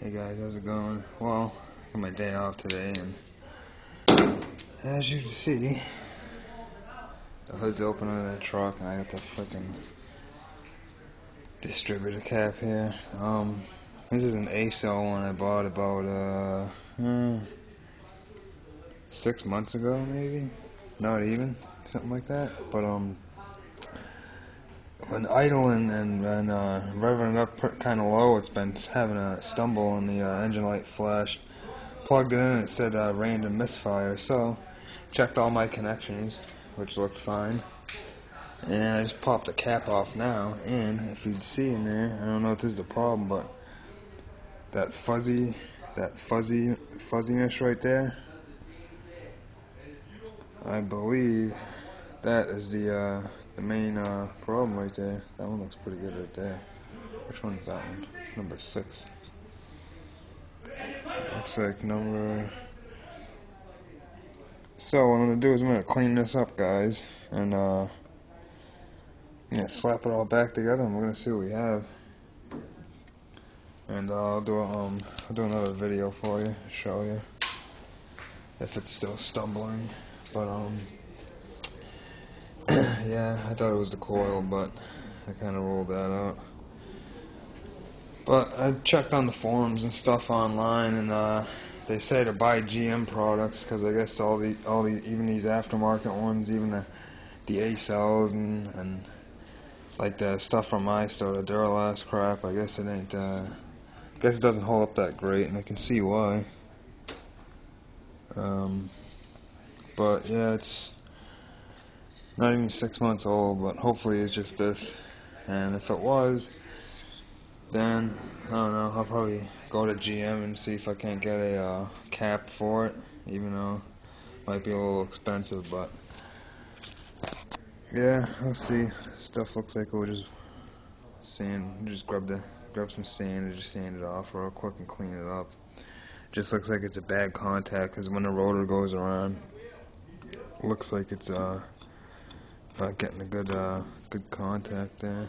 Hey guys, how's it going? Well, I got my day off today, and as you can see, the hood's open on the truck, and I got the freaking distributor cap here. This is an A-cell one I bought about 6 months ago, maybe, not even, something like that. But when idle and revving it up kind of low, it's been having a stumble, and the engine light flashed. Plugged it in, and it said random misfire. So checked all my connections, which looked fine, and I just popped the cap off now. And if you'd see in there, I don't know if this is the problem, but that fuzziness right there, I believe that is the main problem right there. That one looks pretty good right there. Which one is that one? Number 6. Looks like number. So what I'm gonna do is I'm gonna clean this up, guys, and slap it all back together, and we're gonna see what we have. And I'll do another video for you, show you if it's still stumbling. But yeah, I thought it was the coil, but I kind of ruled that out. But I checked on the forums and stuff online, and they say to buy GM products, because I guess all the even these aftermarket ones, even the A-cells and like the stuff from my store, the Duralast crap, I guess it ain't. I guess it doesn't hold up that great, and I can see why. But yeah, it's not even 6 months old, but hopefully it's just this. And if it was, then I don't know, I'll probably go to GM and see if I can't get a cap for it, even though it might be a little expensive. But yeah, I'll see. Stuff looks like we'll just grab some sand and just sand it off real quick and clean it up. Just looks like it's a bad contact, because when the rotor goes around, it looks like it's not getting a good contact there.